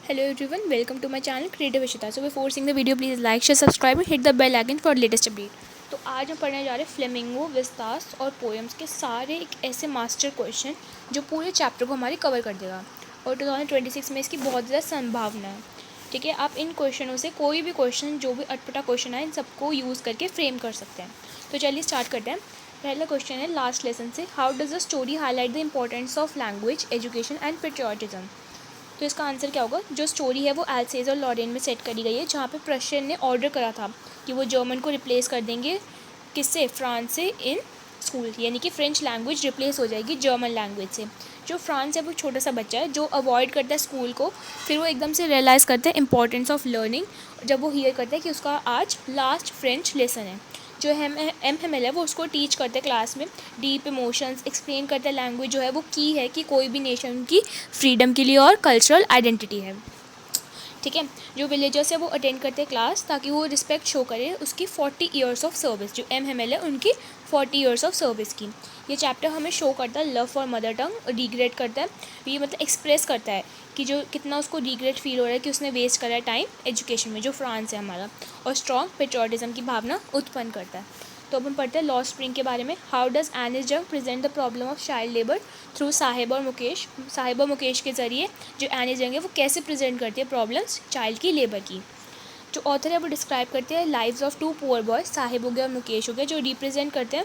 Hello everyone, welcome to my channel Creative Ishita. So before seeing the video, please like, share, subscribe and hit the bell icon for latest update. तो आज हम पढ़ने जा रहे हैं flamingo, Vistas और poems के सारे एक ऐसे मास्टर क्वेश्चन जो पूरे चैप्टर को हमारे कवर कर देगा और 2026 में इसकी बहुत ज़्यादा संभावना है। ठीक है, आप इन क्वेश्चनों से कोई भी क्वेश्चन, जो भी अटपटा क्वेश्चन है, इन सबको यूज़ करके फ्रेम कर सकते हैं। तो चलिए स्टार्ट करते हैं। पहला क्वेश्चन है लास्ट लेसन से, how does the story highlight the importance of language, education and patriotism. तो इसका आंसर क्या होगा? जो स्टोरी है वो अल्सेस और लॉरेन में सेट करी गई है, जहाँ पे प्रशियन ने ऑर्डर करा था कि वो जर्मन को रिप्लेस कर देंगे किससे, फ्रांस से, इन स्कूल। यानी कि फ्रेंच लैंग्वेज रिप्लेस हो जाएगी जर्मन लैंग्वेज से। जो फ्रांस है वो छोटा सा बच्चा है जो अवॉइड करता है स्कूल को, फिर वो एकदम से रियलाइज़ करता है इंपॉर्टेंस ऑफ लर्निंग जब वो हियर करता है कि उसका आज लास्ट फ्रेंच लेसन है। जो एम है वो उसको टीच करते हैं क्लास में, डीप इमोशंस एक्सप्लेन करते हैं। लैंग्वेज जो है वो की है कि कोई भी नेशन की फ्रीडम के लिए और कल्चरल आइडेंटिटी है। ठीक है, जो विलेजर्स है वो अटेंड करते हैं क्लास ताकि वो रिस्पेक्ट शो करे उसकी 40 ईयर्स ऑफ सर्विस, जो एम है उनकी 40 ईयर्स ऑफ सर्विस की। ये चैप्टर हमें शो करता है love for mother tongue, regret करता है, ये मतलब एक्सप्रेस करता है कि जो कितना उसको रिग्रेट फील हो रहा है कि उसने वेस्ट करा है टाइम एजुकेशन में, जो फ्रांस है हमारा, और स्ट्रॉन्ग पेट्रियोटिज्म की भावना उत्पन्न करता है। तो अब हम पढ़ते हैं लॉ स्प्रिंग के बारे में। हाउ डज एनिस जंग present the problem of child labour through Sahib और मुकेश। साहिब और मुकेश के ज़रिए जो एनिस जंग है वो कैसे प्रेजेंट करती है प्रॉब्लम्स चाइल्ड की लेबर की। जो ऑथर है वो डिस्क्राइब करते हैं lives of two poor boys, साहिब हो गया और मुकेश हो गया, जो रिप्रेजेंट करते हैं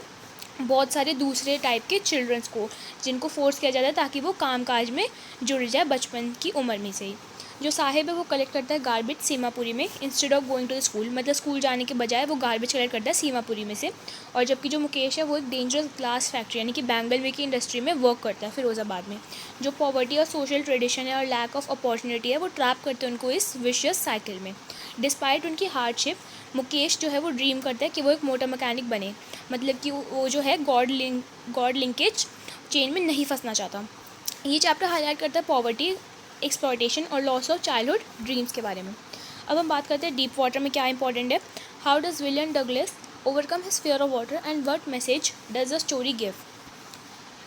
बहुत सारे दूसरे टाइप के चिल्ड्रंस को, जिनको फोर्स किया जाता है ताकि वो कामकाज में जुड़ जाए बचपन की उम्र में से ही। जो साहिब है वो कलेक्ट करता है गार्बेज सीमापुरी में instead of going to the school, मतलब स्कूल जाने के बजाय वो गार्बेज कलेक्ट करता है सीमापुरी में से। और जबकि जो मुकेश है वो एक डेंजरस ग्लास फैक्ट्री यानी कि बैंगलवे की इंडस्ट्री में वर्क करता है फिरोज़ाबाद में। जो पॉवर्टी और सोशल ट्रेडिशन है और लैक ऑफ अपॉर्चुनिटी है वो ट्रैप करते हैं उनको इस विशियस साइकिल में। डिस्पाइट उनकी हार्डशिप, मुकेश जो है वो ड्रीम करता है कि वो एक मोटर मैकेनिक बने, मतलब कि वो जो है गॉड लिंकेज चेन में नहीं फंसना चाहता। ये चैप्टर हाईलाइट करता है पॉवर्टी, एक्सप्लॉयटेशन और लॉस ऑफ चाइल्डहुड ड्रीम्स के बारे में। अब हम बात करते हैं डीप वाटर में क्या इंपॉर्टेंट है। How does William Douglas overcome his fear of water and what message does the story give.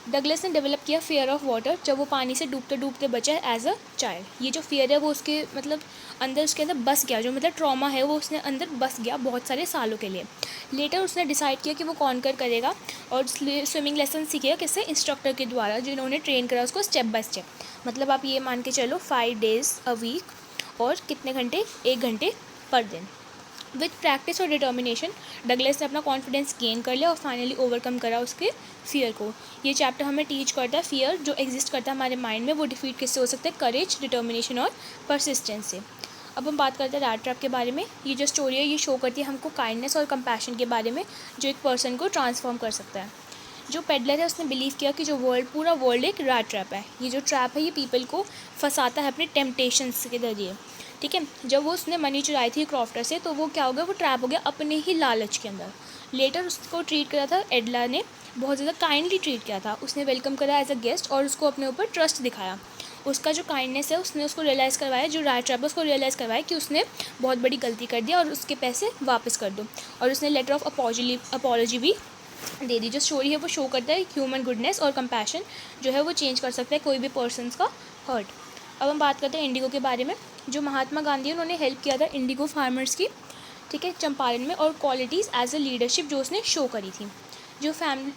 Douglas ने डेवलप किया फियर ऑफ वाटर जब वो पानी से डूबते डूबते बचा एज अ चाइल्ड। ये जो फियर है वो उसके मतलब अंदर, उसके अंदर बस गया, जो मतलब ट्रॉमा है वो उसने अंदर बस गया बहुत सारे सालों के लिए। लेटर उसने डिसाइड किया कि वो कॉन्कर करेगा और स्विमिंग लेसन सीखेगा किससे, इंस्ट्रक्टर के द्वारा, जिन्होंने ट्रेन करा उसको स्टेप बाय स्टेप। मतलब आप ये मान के चलो 5 days अ वीक और कितने घंटे, 1 घंटे पर दिन। विथ प्रैक्टिस और डिटर्मिनेशन डगलस ने अपना कॉन्फिडेंस गेन कर लिया और फाइनली ओवरकम करा उसके फियर को। ये चैप्टर हमें टीच करता है फियर जो एग्जिस्ट करता है हमारे माइंड में वो डिफीट किससे हो सकता है, करेज, डिटर्मिनेशन और परसिस्टेंस से। अब हम बात करते हैं रैट ट्रैप के बारे में। ये जो स्टोरी है ये शो करती है हमको काइंडनेस और कंपैशन के बारे में, जो एक पर्सन को ट्रांसफॉर्म कर सकता है। जो पेडलर है उसने बिलीव किया कि जो पूरा वर्ल्ड एक रैट ट्रैप है। ये जो ट्रैप है ये पीपल को फंसाता है अपने टेम्पटेशंस के जरिए। ठीक है, जब वो उसने मनी चुराई थी क्रॉफ्टर से तो वो क्या हो गया, वो ट्रैप हो गया अपने ही लालच के अंदर। लेटर उसको ट्रीट करा था एडला ने, बहुत ज़्यादा काइंडली ट्रीट किया था, उसने वेलकम करा एज अ गेस्ट और उसको अपने ऊपर ट्रस्ट दिखाया। उसका जो काइंडनेस है उसने उसको रियलाइज़ करवाया, जो रैट ट्रैप है उसको रियलाइज़ करवाया कि उसने बहुत बड़ी गलती कर दी और उसके पैसे वापस कर दो, और उसने लेटर ऑफ अपॉलॉजी भी दे दी। जो स्टोरी है वो शो करता है ह्यूमन गुडनेस और कंपैशन जो है वो चेंज कर सकता है कोई भी पर्सन्स का हर्ट। अब हम बात करते हैं इंडिगो के बारे में। जो महात्मा गांधी उन्होंने हेल्प किया था इंडिगो फार्मर्स की, ठीक है, चंपारण में, और क्वालिटीज़ एज अ लीडरशिप जो उसने शो करी थी। जो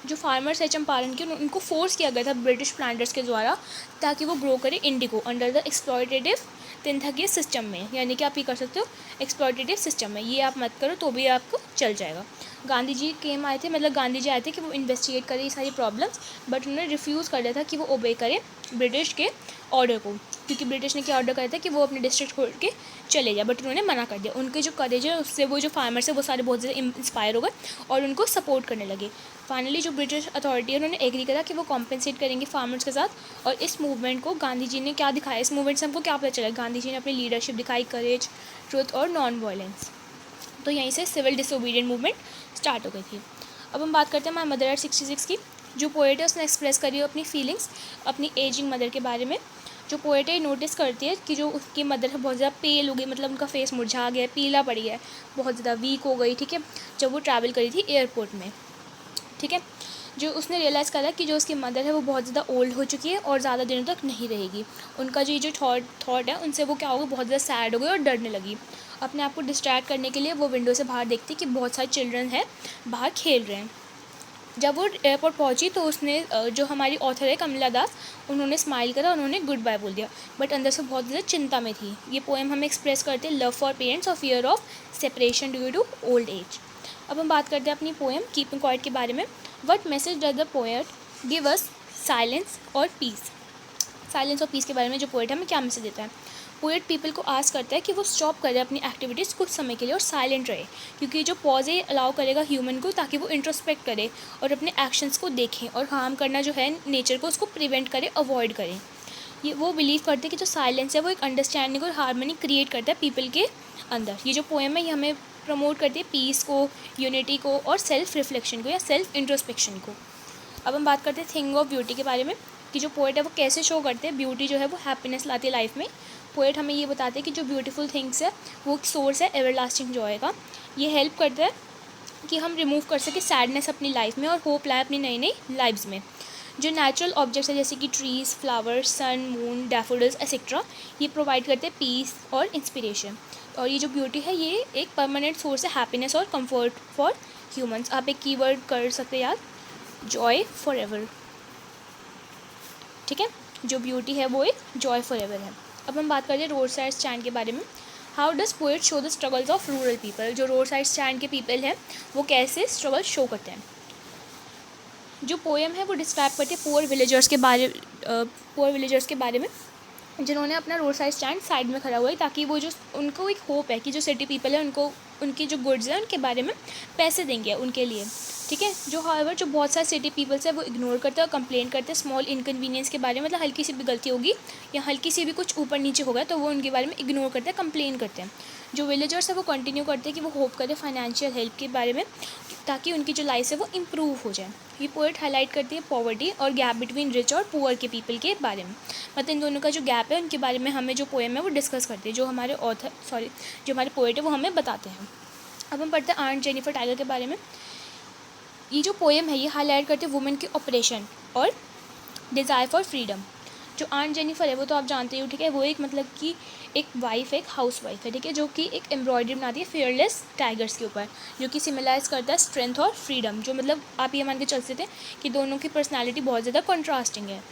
फार्मर्स है चंपारण के, उनको फोर्स किया गया था ब्रिटिश प्लांटर्स के द्वारा ताकि वो ग्रो करे indigo under the exploitative tinkathia system में। यानी कि आप ये कर सकते हो एक्सप्लॉयटेटिव सिस्टम में, ये आप मत करो तो भी आपको चल जाएगा। गांधी जी केम आए थे, मतलब गांधी जी आए थे कि वो इन्वेस्टिगेट करें ये सारी प्रॉब्लम्स, बट उन्होंने रिफ्यूज़ कर दिया था कि वो ओबे करें ब्रिटिश के ऑर्डर को, क्योंकि ब्रिटिश ने क्या ऑर्डर करा था कि वो अपने डिस्ट्रिक्ट छोड़ के चले जाए, बट उन्होंने मना कर दिया। उनके जो करेज है उससे वो जो फार्मर्स है वो सारे बहुत ज़्यादा इंस्पायर हो गए और उनको सपोर्ट करने लगे। फाइनली जो ब्रिटिश अथॉरिटी है उन्होंने एग्री करा कि वो कॉम्पेंसेट करेंगे फार्मर्स के साथ, और इस मूवमेंट को गांधी जी ने क्या दिखाया, इस मूवमेंट से हमको क्या पता चला, गांधी जी ने अपनी लीडरशिप दिखाई, करेज, ट्रुथ और नॉन वायलेंस। तो यहीं से सिविल डिसोबीडियंट मूवमेंट स्टार्ट हो गई थी। अब हम बात करते हैं माय मदर एट 66 की। जो पोएट है उसने एक्सप्रेस करी है अपनी फीलिंग्स अपनी एजिंग मदर के बारे में। जो पोएट है नोटिस करती है कि जो उसकी मदर है बहुत ज़्यादा पेल हो गई, मतलब उनका फेस मुरझा गया है, पीला पड़ गया है, बहुत ज़्यादा वीक हो गई, ठीक है, जब वो ट्रैवल करी थी एयरपोर्ट में। ठीक है, जो उसने रियलाइज़ करा कि जो उसकी मदर है वो बहुत ज़्यादा ओल्ड हो चुकी है और ज़्यादा दिनों तक नहीं रहेगी। उनका जो थॉट है उनसे वो क्या हो गई, बहुत ज़्यादा सैड हो गई और डरने लगी। अपने आप को डिस्ट्रैक्ट करने के लिए वो विंडो से बाहर देखती कि बहुत सारे चिल्ड्रन हैं बाहर खेल रहे हैं। जब वो एयरपोर्ट पहुंची तो उसने जो हमारी ऑथर है कमला दास, उन्होंने स्माइल करा, उन्होंने गुड बाय बोल दिया, बट अंदर से बहुत ज़्यादा चिंता में थी। ये पोएम हमें एक्सप्रेस करते हैं लव फॉर पेरेंट्स और fear of separation due to old age. अब हम बात करते हैं अपनी पोएम कीपिंग क्वाइट के बारे में। What message does the poet give us? Silence और पीस। साइलेंस और पीस के बारे में जो पोएट है हमें क्या मैसेज देता है? पोएट पीपल को आस्क करता है कि वो स्टॉप करे अपनी एक्टिविटीज़ कुछ समय के लिए और साइलेंट रहे, क्योंकि जो पॉज है अलाउ करेगा ह्यूमन को, ताकि वो इंट्रोस्पेक्ट करे और अपने एक्शंस को देखें और हार्म करना जो है नेचर को, उसको प्रिवेंट करे, अवॉइड करें। ये वो बिलीव करते हैं कि जो साइलेंस है वो एक अंडरस्टैंडिंग और हारमोनी क्रिएट करता है पीपल के अंदर। ये जो पोएम है ये हमें प्रमोट करती है पीस को, यूनिटी को और सेल्फ रिफ्लेक्शन को या सेल्फ इंट्रोस्पेक्शन को। अब हम बात करते हैं थिंग ऑफ ब्यूटी के बारे में, कि जो पोएट है वो कैसे शो करते हैं ब्यूटी जो है वो हैप्पीनेस लाती है लाइफ में। पोएट हमें ये बताते हैं कि जो ब्यूटीफुल थिंग्स है वो एक सोर्स है एवरलास्टिंग जॉय का। ये हेल्प करता है कि हम रिमूव कर सके सैडनेस अपनी लाइफ में और होप लाए अपनी नई नई लाइफ्स में। जो नेचुरल ऑब्जेक्ट्स है जैसे कि ट्रीज़, फ्लावर्स, सन, मून, डैफोडिल्स एक्सेट्रा, ये प्रोवाइड करते हैं पीस और इंस्पिरेशन। और ये जो ब्यूटी है ये एक परमानेंट सोर्स है हैप्पीनेस और कंफर्ट फॉर ह्यूमंस। आप एक कीवर्ड कर सकते हैं याद, जॉय फॉर एवर। ठीक है, जो ब्यूटी है वो एक जॉय फॉर एवर है। अब हम बात करते हैं रोड साइड स्टैंड के बारे में। How does poet show the struggles of rural people? जो रोड साइड स्टैंड के पीपल हैं वो कैसे स्ट्रगल शो करते हैं। जो पोएम है वो डिस्क्राइब करते हैं पुअर विलेजर्स के बारे में, जिन्होंने अपना रोड साइड स्टैंड साइड में खड़ा हुआ है, ताकि वो जो उनको एक होप है कि जो सिटी पीपल है उनको उनकी जो गुड्स हैं उनके बारे में पैसे देंगे उनके लिए। ठीक है, जो हाउएवर जो बहुत सारे सिटी पीपल्स है वो इग्नोर करते हैं और कंप्लेन करते हैं स्मॉल इनकन्वीनियंस के बारे में, मतलब हल्की सी भी गलती होगी या हल्की सी भी कुछ ऊपर नीचे होगा तो वो उनके बारे में इग्नोर करते हैं, कंप्लेन करते हैं। जो विलेजर्स है वो कंटिन्यू करते हैं कि वो होप करें फाइनेंशियल हेल्प के बारे में, ताकि उनकी जो लाइफ है वो इम्प्रूव हो जाए। ये पोएट हाईलाइट करती है पॉवर्टी और गैप बिटवीन रिच और पुअर के पीपल के बारे में, मतलब इन दोनों का जो गैप है उनके बारे में हमें जो पोएम है वो डिस्कस करते हैं, जो हमारे पोएट है वो हमें बताते हैं। अब हम पढ़ते हैं आंट जेनिफर टाइगर के बारे में। ये जो पोएम है ये हाईलाइट करते हैं वुमेन के ऑपरेशन और डिज़ायर फॉर फ्रीडम। जो आंट जेनिफर है वो तो आप जानते हो, ठीक है, वो एक मतलब कि एक वाइफ है, एक हाउस वाइफ है, ठीक है, जो कि एक एम्ब्रॉयडरी बनाती है फेयरलेस टाइगर्स के ऊपर, जो कि सिमिलाइज करता है स्ट्रेंथ और फ्रीडम। जो मतलब आप ये मान के चल सकते हैं कि दोनों की पर्सनैलिटी बहुत ज़्यादा कॉन्ट्रास्टिंग है।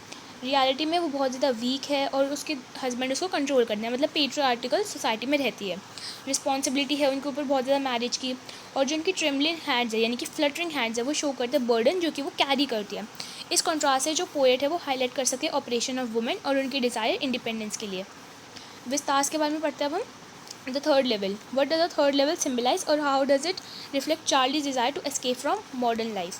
रियलिटी में वो बहुत ज़्यादा वीक है और उसके हस्बैंड उसको कंट्रोल करते हैं, मतलब पेट्रियार्टिकल सोसाइटी में रहती है। रिस्पॉन्सिबिलिटी है उनके ऊपर बहुत ज़्यादा मैरिज की, और जो उनकी ट्रेम्बलिंग हैंड्स है यानी कि फ्लटरिंग हैंड्स है वो शो करते हैं बर्डन जो कि वो कैरी करती है। इस कॉन्ट्रास्ट से जो पोएट है वो हाईलाइट कर सके ऑपरेशन ऑफ वुमेन और उनकी डिज़ायर इंडिपेंडेंस के लिए। विस्तास के बारे में पढ़ते हैं अब हम। The third level, what does the third level symbolise और how does it reflect Charlie's desire to escape from modern life.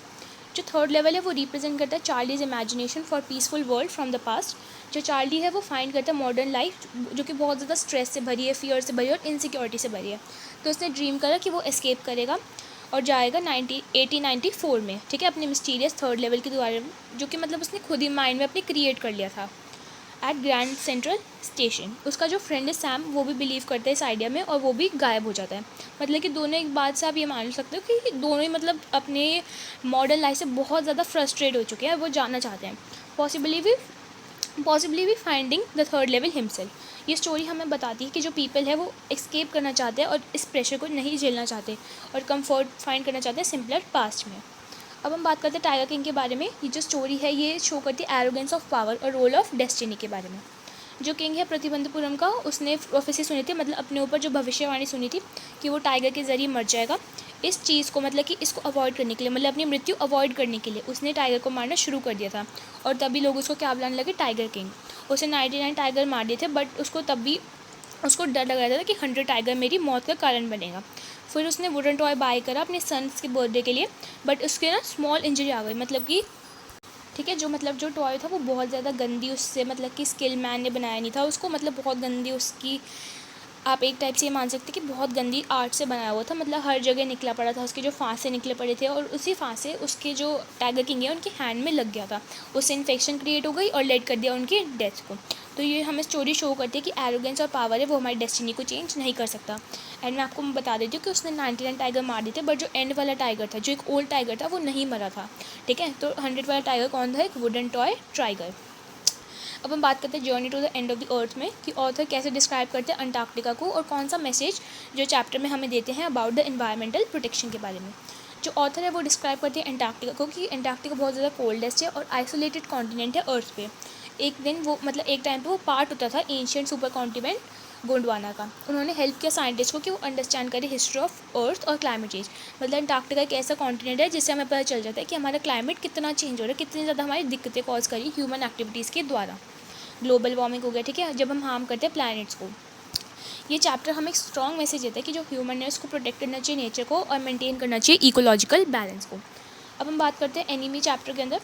जो थर्ड लेवल है वो रिप्रेजेंट करता है Charlie's imagination for peaceful world from the past. जो Charlie है वो find करता है मॉडर्न लाइफ जो कि बहुत ज़्यादा स्ट्रेस से भरी है, फियर से भरी है और इनसिक्योरिटी से भरी है। तो उसने ड्रीम करा कि वो एस्केप करेगा और जाएगा 1894 में, ठीक है, अपने मिस्टीरियस थर्ड लेवल के द्वारा, जो कि मतलब उसने खुद ही माइंड में अपने क्रिएट कर लिया था। एट ग्रैंड सेंट्रल स्टेशन उसका जो फ्रेंड है सैम वो भी बिलीव करता है इस आइडिया में और वो भी गायब हो जाता है। मतलब कि दोनों एक बात से आप ये मान सकते हो कि दोनों ही मतलब अपने मॉडर्न लाइफ से बहुत ज़्यादा फ्रस्ट्रेट हो चुके हैं, वो जानना चाहते हैं पॉसिबली भी finding the third level himself. ये स्टोरी हमें बताती है कि जो पीपल है वो एस्केप करना चाहते हैं और इस प्रेशर को नहीं झेलना चाहते और कंफर्ट फाइंड करना चाहते हैं सिंपलर पास्ट में। अब हम बात करते हैं टाइगर किंग के बारे में। ये जो स्टोरी है ये शो करती है एरोगेंस ऑफ पावर और रोल ऑफ डेस्टिनी के बारे में। जो किंग है प्रतिबंधपुरम का, उसने प्रोफेसी सुनी थी, मतलब अपने ऊपर जो भविष्यवाणी सुनी थी कि वो टाइगर के ज़रिए मर जाएगा। इस चीज़ को मतलब कि इसको अवॉइड करने के लिए, मतलब अपनी मृत्यु अवॉइड करने के लिए उसने टाइगर को मारना शुरू कर दिया था और तभी लोग उसको क्या बुलाने लगे, टाइगर किंग। उसने 99 टाइगर मार दिए थे, बट उसको तब भी उसको डर लग रहा था कि 100 टाइगर मेरी मौत का कारण बनेगा। फिर उसने वुडन टॉय बाय करा अपने सन्स के बर्थडे के लिए, बट उसके ना स्मॉल इंजरी आ गई, मतलब कि ठीक है, जो टॉय था वो बहुत ज़्यादा गंदी, उससे मतलब कि स्किल मैन ने बनाया नहीं था उसको, मतलब बहुत गंदी उसकी, आप एक टाइप से ये मान सकते कि बहुत गंदी आर्ट से बनाया हुआ था, मतलब हर जगह निकला पड़ा था, उसके जो फांसे निकले पड़े थे और उसी फांसे उसके जो टाइगर किंग है उनके हैंड में लग गया था, उससे इन्फेक्शन क्रिएट हो गई और लेड कर दिया उनकी डेथ को। तो ये हमें स्टोरी शो करती है कि एरोगेंस और पावर है वो हमारी डेस्टिनी को चेंज नहीं कर सकता। एंड मैं आपको बता देती हूँ कि उसने 99 टाइगर मार दिए थे, बट जो एंड वाला टाइगर था, जो एक ओल्ड टाइगर था, वो नहीं मरा था। ठीक है, तो 100 वाला टाइगर कौन था? एक वुडन टॉय टाइगर। अब हम बात करते हैं journey to the end of the earth में, कि ऑथर कैसे डिस्क्राइब करते हैं अंटार्कटिका को और कौन सा मैसेज जो चैप्टर में हमें देते हैं अबाउट द एनवायरमेंटल प्रोटेक्शन के बारे में। जो ऑथर है वो डिस्क्राइब करते हैं अंटार्कटिका को कि अंटार्कटिका बहुत ज़्यादा कोल्डेस्ट है और आइसोलेटेड कॉन्टिनेंट है अर्थ पे। एक दिन वो मतलब एक टाइम पे वो पार्ट होता था एंशियंट सुपर कॉन्टिनेंट गोंडवाना का। उन्होंने हेल्प किया साइंटिस्ट को कि वो अंडरस्टैंड करें हिस्ट्री ऑफ अर्थ और क्लाइमेट चेंज। मतलब अंटार्कटिका एक ऐसा कॉन्टिनेंट है जिससे हमें पता चल जाता है कि हमारा क्लाइमेट कितना चेंज हो रहा है, कितनी ज़्यादा हमारी दिक्कतें कॉज करी ह्यूमन एक्टिविटीज़ के द्वारा। ग्लोबल वार्मिंग हो गया, ठीक है, जब हम हार्म करते हैं प्लैनेट्स को। ये चैप्टर हमें एक स्ट्रॉन्ग मैसेज देता है कि जो ह्यूमन है उसको प्रोटेक्ट करना चाहिए नेचर को और मेंटेन करना चाहिए इकोलॉजिकल बैलेंस को। अब हम बात करते हैं एनिमी चैप्टर के अंदर।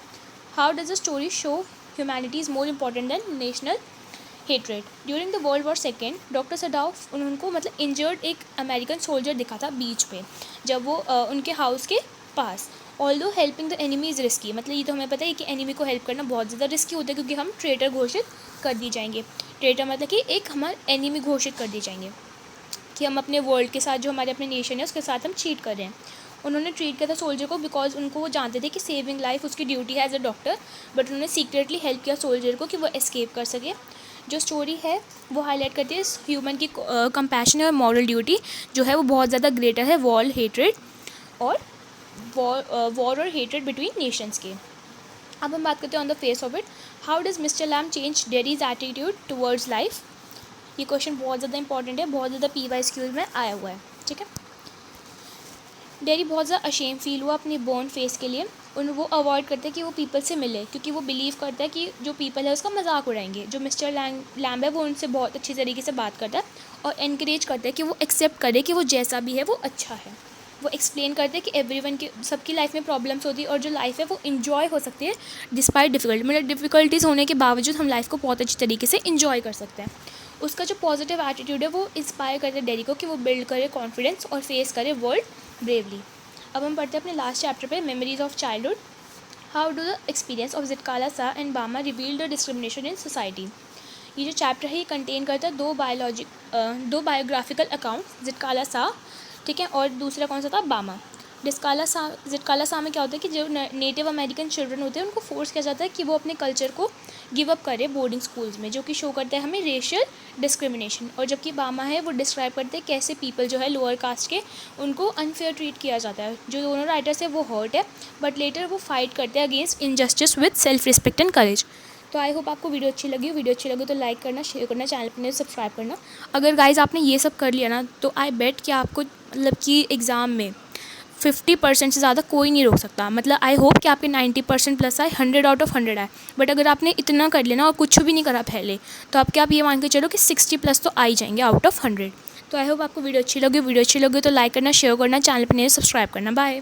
How does the story show humanity is more important than national hatred. During the world war second doctor Sadao उनको मतलब इंजर्ड एक अमेरिकन सोल्जर दिखा था बीच पे, जब वो उनके हाउस के पास। Although helping the enemy is risky, मतलब ये तो हमें पता है कि एनिमी को हेल्प करना बहुत ज़्यादा रिस्की होता है क्योंकि हम ट्रेटर घोषित कर दिए जाएंगे। ट्रेटर मतलब कि एक हमारे एनिमी घोषित कर दिए जाएंगे कि हम अपने वर्ल्ड के साथ, जो हमारे अपने नेशन है उसके साथ हम चीट कर रहे हैं। उन्होंने ट्रीट किया था सोल्जर को बिकॉज उनको वो जानते थे कि सेविंग लाइफ उसकी ड्यूटी है एज अ डॉक्टर, बट उन्होंने सीक्रेटली हेल्प किया सोल्जर को कि वो एस्केप कर सके। जो स्टोरी है वो हाईलाइट करती है इस ह्यूमन की कंपैशन और मॉरल ड्यूटी जो है वो बहुत ज़्यादा ग्रेटर है वॉर हेट्रेड और वॉर और हेट्रेड बिटवीन नेशंस के। अब हम बात करते हैं on the face of it, how does mister Lamb change Derry's attitude towards life. ये क्वेश्चन बहुत ज़्यादा इंपॉर्टेंट है, बहुत ज़्यादा PY में आया हुआ है। ठीक है, डेरी बहुत ज़्यादा अशेम फील हुआ अपने बोर्न फेस के लिए। वो अवॉइड करते हैं कि वो पीपल से मिले क्योंकि वो बिलीव करता है कि जो पीपल है उसका मजाक उड़ाएंगे। जो मिस्टर लैम्ब है वो उनसे बहुत अच्छी तरीके से बात करता है और इनक्रेज करता है कि वो एक्सेप्ट करे कि वो जैसा भी है वो अच्छा है। वो एक्सप्लेन करते हैं कि एवरीवन की सबकी लाइफ में प्रॉब्लम्स होती है और जो लाइफ है वो इन्जॉय हो सकती है डिस्पाइट डिफ़िकल्टी, मतलब डिफ़िकल्टीज़ होने के बावजूद हम लाइफ को बहुत अच्छी तरीके से इन्जॉय कर सकते हैं। उसका जो पॉजिटिव एटीट्यूड है वो इंस्पायर करता है डेरी को कि वो बिल्ड करे कॉन्फिडेंस और फेस करे वर्ल्ड ब्रेवली। अब हम पढ़ते हैं अपने लास्ट चैप्टर पे, memories of childhood. How do the experience of Zitkala Sa and Bama reveal the discrimination in society. ये जो चैप्टर है ये कंटेन करता है दो बायोग्राफिकल अकाउंट, ज़िटकाला सा, ठीक है, और दूसरा कौन सा था? बामा। ज़िटकाला सा में क्या होता है कि जो नेटिव अमेरिकन चिल्ड्रन होते हैं उनको फोर्स किया जाता है कि वो अपने कल्चर को गिव अप करे बोर्डिंग स्कूल्स में, जो कि शो करता है हमें रेशियल डिस्क्रिमिनेशन। और जबकि बामा है वो डिस्क्राइब करते हैं कैसे पीपल जो है लोअर कास्ट के उनको अनफेयर ट्रीट किया जाता है। जो दोनों राइटर्स है वो हर्ट है बट लेटर वो फाइट करते हैं against injustice with self respect and courage. तो आई होप आपको वीडियो अच्छी लगी तो लाइक करना, शेयर करना, चैनल पर सब्सक्राइब करना। अगर गाइज आपने ये सब कर लिया ना तो आई बेट कि आपको मतलब कि एग्ज़ाम में 50% से ज़्यादा कोई नहीं रोक सकता। मतलब आई होप कि आपके 90% प्लस आए, 100 आउट ऑफ 100 आए। बट अगर आपने इतना कर लेना और कुछ भी नहीं करा पहले तो आपके आप ये मान के चलो कि 60 प्लस तो आ ही जाएंगे आउट ऑफ 100। तो आई होप आपको वीडियो अच्छी लगी तो लाइक करना, शेयर करना, चैनल पर नहीं सब्सक्राइब करना। बाय।